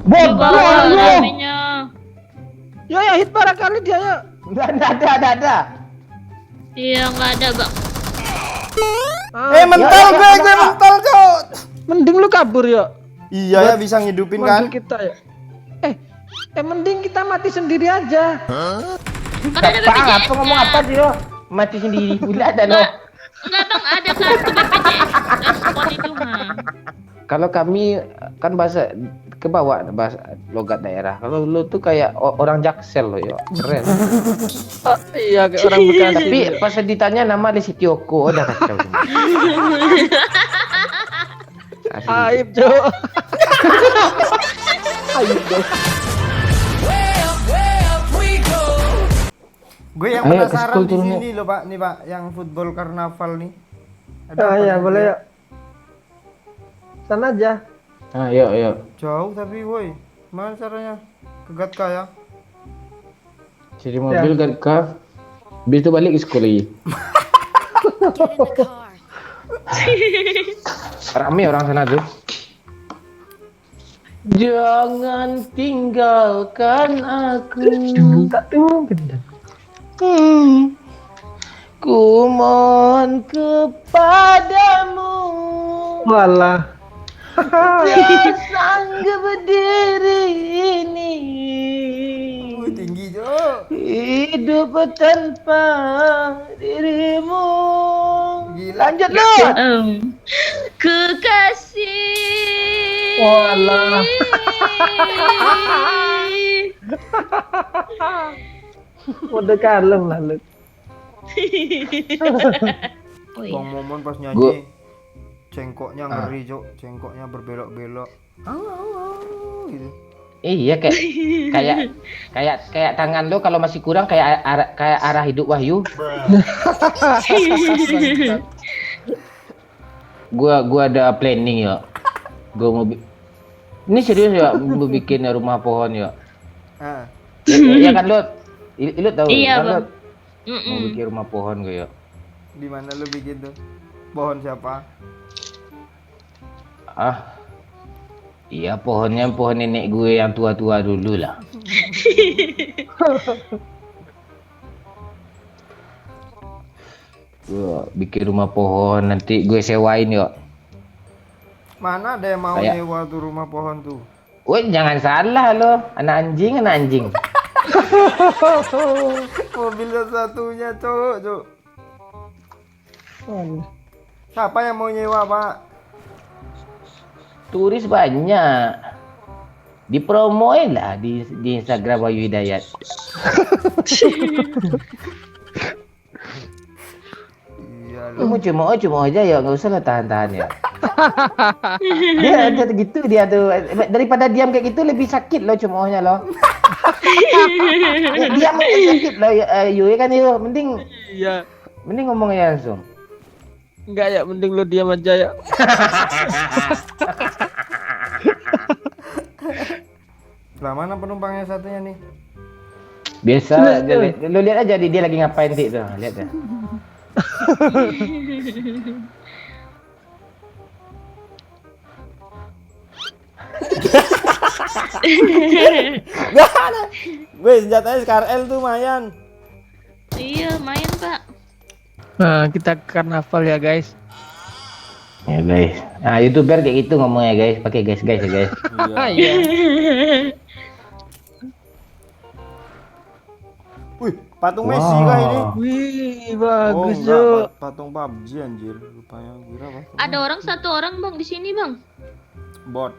Di Bot, bawah lu. namanya. Ya hit parah kali dia ya. Enggak ada. Iya nggak ada bang. Ah, gue mental, Cok. mending lu kabur ya. Iya ya bisa ngidupin kan? Bantu kita ya. Mending kita mati sendiri aja. Kan ada BPJS. Apa ngomong apa sih lo? Mati sendiri pula ada lo. Enggak bang, ada kartu BPJS. Respon itu mah. Kalau kami kan bahasa ke bawah bahasa logat daerah. Kalau lu tuh kayak orang Jaksel lo ya. Keren. Iya kayak orang Bekasi. Tapi pas ditanya nama Desi Tioko udah kacau semua. Asli. Aib, Cok. Aib, guys. Gue yang Ayo, ke penasaran school di turunnya. sini loh Pak, nih Pak, yang football karnaval nih. Ya apa boleh aja? ya. Sana aja. Ayo. Jauh tapi woi, mana caranya? Kegat kaya. Jadi mobil kan ke bis itu balik ke sekolah lagi. Rame orang sana tuh. Jangan tinggalkan aku. Tak bener. Ku mohon kepadamu. Walah. Tak sanggup berdiri ini. Tinggi Jo. Hidup tanpa dirimu. Gila. Lanjut lo. Kekasih. Walah. Udah kalem lah lu. Oh iya. Bang Momon pas nyanyi, Gua- cengkoknya ngeri Jo, cengkoknya berbelok-belok. Gitu. Iya kayak tangan lo kalau masih kurang kayak arah hidup Wahyu. Gua ada planning ya. Gua mau ini serius ya mau bikin rumah pohon ya. Ah, Iya kan lo? Lo tahu Iya, kan Bang. Lot? Mau bikin rumah pohon gue ya. di mana lu bikin tuh? Pohon siapa? Iya pohonnya pohon nenek gue yang tua-tua dulu lah. Gue bikin rumah pohon nanti gue sewain yuk. Mana ada yang mau Kayak- nyewa tuh rumah pohon tuh? Woi jangan salah lo, anak anjing. Mobil satunya cowok Cok. Siapa yang mau nyewa Pak? Turis banyak. Dipromoin lah di Instagram Wahyu Hidayat. Iya lu. Lu cuma aja ya, nggak usah lah tahan-tahan ya. Dia ada gitu dia tuh daripada diam kayak gitu lebih sakit lo cemoohnya lo. Diam aja sakit lo Yu ya kan Yu. Iya. Mending ngomong aja langsung. Enggak ya, mending lu diam aja ya. Lah mana penumpangnya satunya nih? Biasa lo lihat aja dia lagi ngapain sih tuh, lihat ya. Weh, senjatanya SKRL tuh Mayan. Iya, main Pak. Nah, kita karnaval ya, guys. Ya guys. Nah, YouTuber kayak gitu ngomongnya guys, pakai guys ya guys. Iya. Wih, patung Messi kah ini? Wih, Oh, bagus, enggak, Jo. patung PUBG anjir. Rupanya kira apa? Ada orang satu orang Bang di sini Bang. Bot.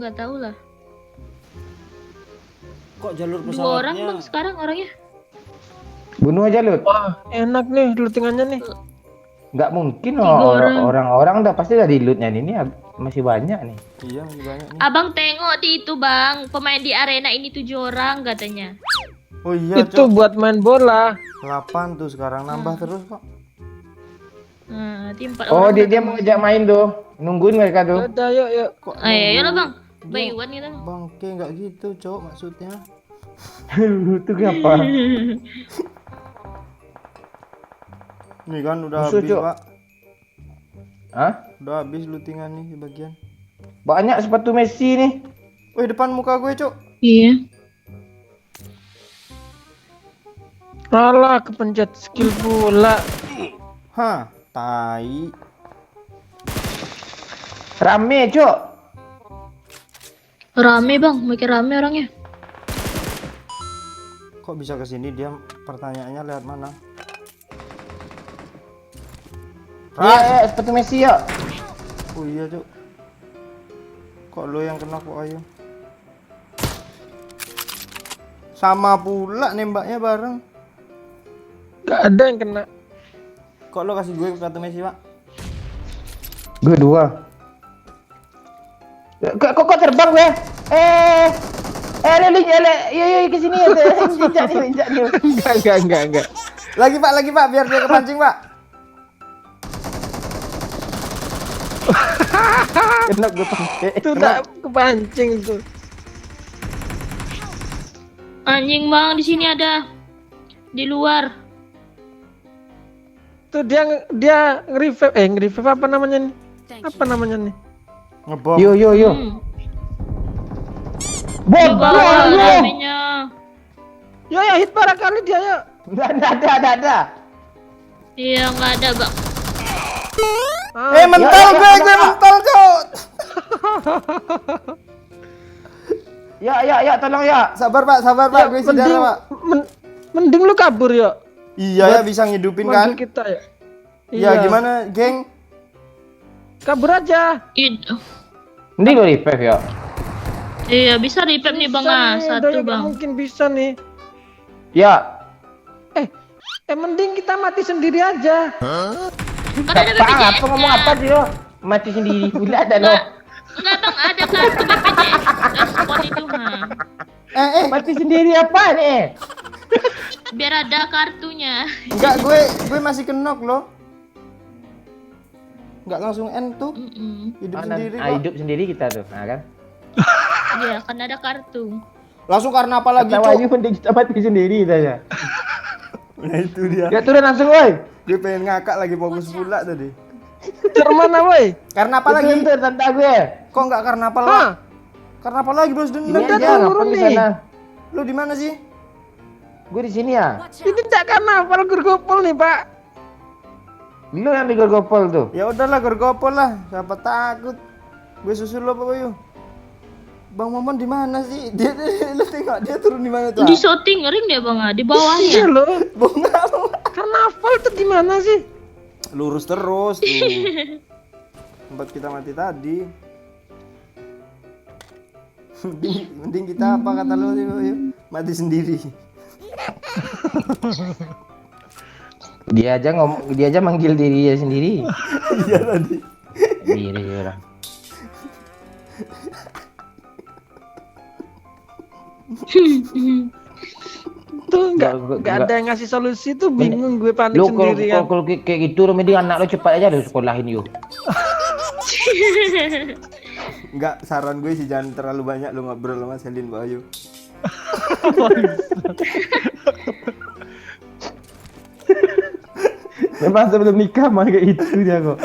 Nggak tahu lah. Kok jalur 2 orang Bang sekarang orangnya. Bunuh aja lu. Wah, enak nih lootingannya nih. Nggak mungkin 3 orang. orang-orang udah pasti udah di lootnya ini masih banyak nih. Iya, masih banyak nih. Abang tengok di itu Bang, pemain di arena ini 7 orang katanya. Oh iya, Itu Cok. buat main bola. 8 tuh sekarang nambah terus kok. Nah, nanti 4 Oh, orang. dia mau ajak main tuh. Nungguin mereka tuh. Udah, yuk. Kok Ayo lah nunggu? Bang. Bayuan kita Bang. Bangke nggak gitu, Cok, maksudnya. Itu kenapa? Nih kan udah Musuh, habis, Cok. Pak. Hah? Udah habis lootingan nih sebagian. Banyak sepatu Messi nih. Wih, depan muka gue, Cuk. Iya. Alah, kepencet skill pula. Hah, tai. Rame, Cok. Rame bang, makin rame orangnya. Kok bisa ke sini dia? Pertanyaannya lewat mana? Iya, ya, sepatu Messi yuk. Oh iya, Cuk. Kok lo yang kena kok ayo? Sama pula nembaknya bareng. Gak ada yang kena. Kok lo kasih gue kartu Messi, Pak? Gue 2. Kok terbang gue? Yuk ke sini ya. Injak nih. Enggak. Lagi Pak, biar dia kepancing, Pak. Kena gue pakai. Itu tak kepancing tuh. Anjing bang, di sini ada. Di luar. Tuh dia nge-revive apa namanya nih? Apa namanya nih? Ngebom. Yo. Hmm. Di Bom. bawah ramenya. Ya hit parah kali dia ya. Nggak ada. Iya nggak ada bang. Mental gue mental, Cuk. Ya, tolong ya. Sabar, Pak, gue saudara, Pak. Mending lu kabur ya. Iya ya, bisa ngidupin kan? Manggil kita ya. Iya, gimana, geng? Kabur aja. Itu. Mending lo revive ya. Iya bisa revive nih bang. Ah, Bisa nih, satu Doyo, bang. mungkin bisa nih. Ya. Mending kita mati sendiri aja. Kan ada BPJS. Apa ngomong apa sih lo? Mati sendiri pula ada lo. Enggak bang, ada kartu BPJS. Respon itu mah. Mati sendiri apa nih? Biar ada kartunya. Enggak, gue masih kenok loh. Enggak langsung end tuh. Hidup sendiri, Pak. Hidup sendiri kita tuh, nah kan? Iya, kan ada kartu. Langsung karena apa lagi, Kata Wahyu Cuk? mending kita mati sendiri saja. Nah, itu dia. Ya turun langsung woi. Gue pengen ngakak lagi fokus pula tadi. Tur mana woi? Karena apa lagi? Turun tante gue. Kok enggak karena apa Hah? lah? Karena apa lagi, Bos? Ini Dendam. Udah aja turun ngapain di nih. sana? Lu di mana sih? Gue di sini ya. Ini tak karena hafal gergopol nih pak. Lu yang di Gorgopol tuh. Ya udahlah, gergopol lah. Siapa takut? Gue susul lo, Pak Bayu. Bang Momon di mana sih? Dia lu tengok dia turun di mana tuh? Di shooting ring dia bang, di Iya bawahnya. loh. Bongkar. Karena hafal tuh di mana sih? Lurus terus tuh. Tempat kita mati tadi. Mending kita apa kata lu sih, Pak Bayu? Mati sendiri. Dia aja manggil dirinya sendiri. Iya tadi. Diri orang. Tuh Nggak- nggak ada yang ngasih solusi tuh, bingung gue panik Lu sendiri kan. kalau kayak gitu lu mending anak lu cepat aja lu sekolahin yuk. Enggak, saran gue sih jangan terlalu banyak lu ngobrol sama Selin, Pak Bayu. Memang sebelum nikah mah kayak itu dia kok.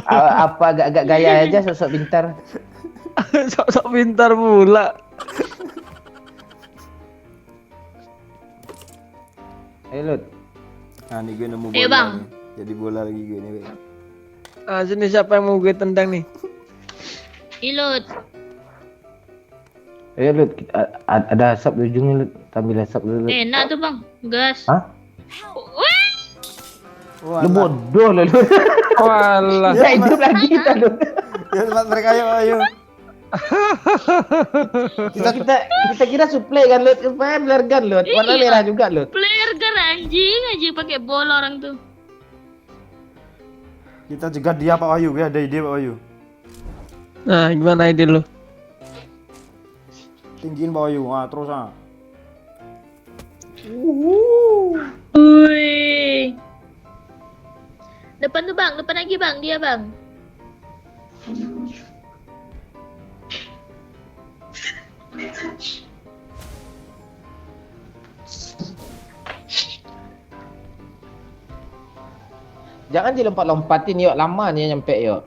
Apa agak gaya aja sosok pintar. Sok-sok pintar pula. Ayo Lut. Nah, nih gue nemu bola. Ayo, Bang. Nih. Jadi bola lagi gue nih. Ah, sini siapa yang mau gue tendang nih? Ilut. Ayo Lut, ada asap di ujungnya Lut. Ambil asap dulu. Lut. Enak tuh bang, gas. Hah? Wah, Wah, Lu bodoh lu. Lut. Walah. Ya hidup lagi kita Lut. ya tempat mereka yuk, ayo. Kita kira suplai kan Lut, supaya belergan Lut. Warna Iya. merah juga Lut. player kan anjing pakai bola orang tuh. Kita cegat dia, Pak Bayu. Gue ada ide, Pak Bayu. Nah, gimana ide lu? Tinggiin Pak Bayu. Ah, terus ah. Wih. Depan tuh bang, depan lagi bang, dia bang. Jangan dilompat-lompatin yuk, lama nih nyampe yuk.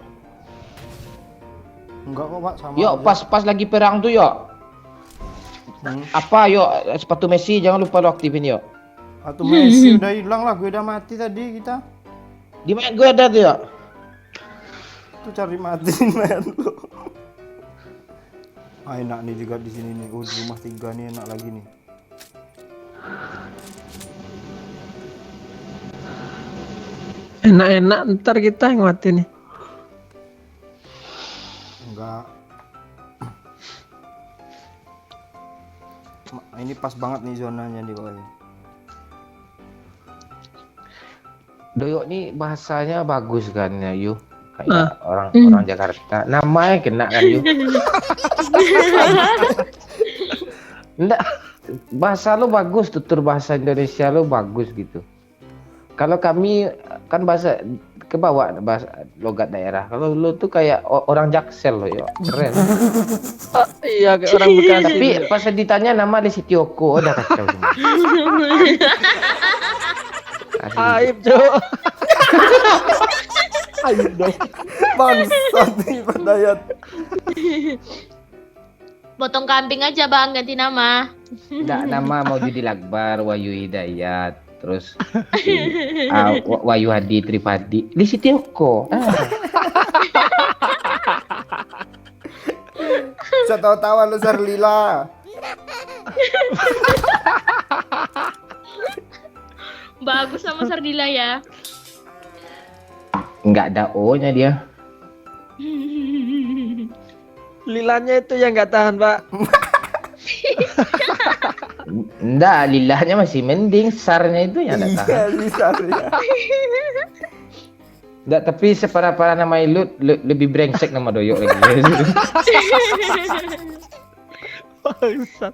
Enggak kok Pak, sama Yuk, aja. pas lagi perang tuh yuk. Apa yuk, sepatu Messi jangan lupa lo aktifin yuk. Atau Messi udah hilang lah, gue udah mati tadi kita. Di mana gue ada tuh yuk. Tuh cari matiin main lu. Ah, enak nih juga di sini nih. Oh, di rumah 3 nih enak lagi nih. Enak-enak ntar kita yang mati nih. Enggak. Ini pas banget nih zonanya nih pokoknya. Doyok nih bahasanya bagus kan ya Yu. Kayak orang Jakarta. Namanya kena kan Yu. Enggak. Bahasa lo bagus, tutur bahasa Indonesia lo bagus gitu. Kalau kami kan bahasa ke bawah bahasa logat daerah. Kalau lo tuh kayak orang Jaksel lo ya. Keren. Iya kayak orang Bekasi. Tapi pas ditanya nama Desi Tioko udah kacau semua. Asli. Aib Cok. Ayo dong. Bangsat nih Pak Dayat. Potong kambing aja bang, ganti nama. Enggak, nama mau Judi Lakbar, Wahyu Hidayat, terus Wahyu Hadi Tripadi, Desi Tioko. Saya tahu-tahu lu Sarlila. Bagus sama Sardila ya. Enggak ada O-nya dia. Lilanya itu yang nggak tahan Pak. Enggak, lilahnya masih mending, sarnya itu yang enggak tahan. Iya, bisa ya. Enggak, tapi separa-para nama Ilut lebih brengsek nama Doyok lagi. Bangsat.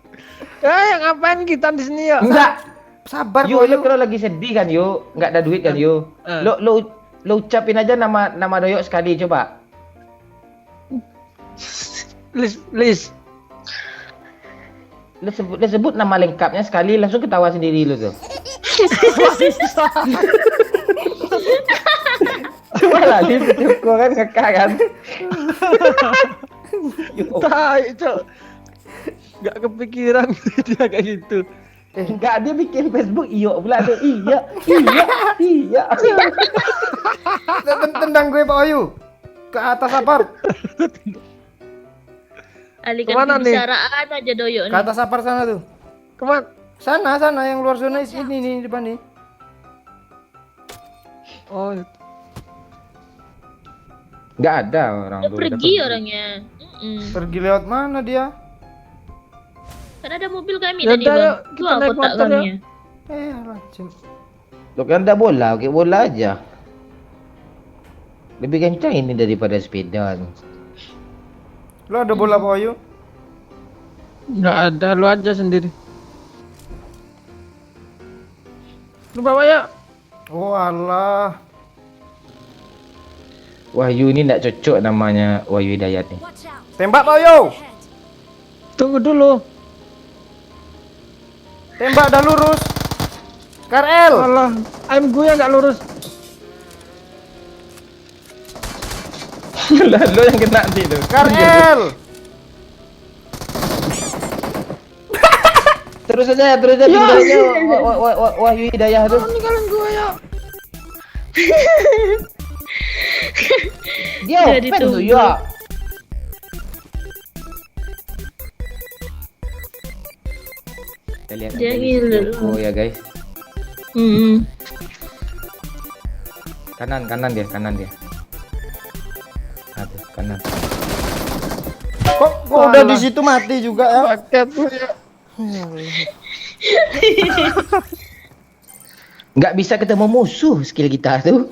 Yang ngapain kita di sini ya? Enggak. Sabar Yuk, kok, lo yuk. kalau lagi sedih kan yuk, enggak ada duit kan yuk. Lo ucapin aja nama Doyok sekali coba. Lis. Lo sebut nama lengkapnya sekali langsung ketawa sendiri lo tuh. Coba lah, Tioko kan ngekak kan. Tai Cok. Nggak kepikiran dia kayak gitu. Enggak, dia bikin Facebook iyo pula tuh. Iya. Tendang gue Pak Ayu. Ke atas Sapar. Alihkan Kemana nih? pembicaraan aja Doyok Ke nih. atas Sapar sana tuh. Kemana? Sana yang luar zona ini nih depan nih. Oh, Enggak ada orang Udah tuh. pergi orangnya. Pergi lewat mana dia? Kan ada mobil kami Ya tadi udah, bang. yuk, kita Dua naik kotak motor, kami. Alah, Cim. Lo kan ada bola, kayak bola aja. Lebih kencang ini daripada sepeda. Lo ada bola Pak Ayu? nggak ada, lu aja sendiri. Lu bawa ya. Oh alah. Wahyu ini enggak cocok namanya Wahyu Hidayat nih. Tembak Pak Ayu. Tunggu dulu. Tembak dah lurus. KRL. Alah, aim gue nggak lurus. Lo yang kena nanti tuh. KRL. Terus aja tinggal aja Wahyu Hidayah tuh. Ninggalin gue ya. Dia Jadi open tuh tunggu. ya. Kita lihat Dia aja ngiler. Tioko ya guys. Kanan dia. Aduh, kanan. Kok udah di situ mati juga ya? Paket lu ya. Nggak bisa ketemu musuh skill kita tuh.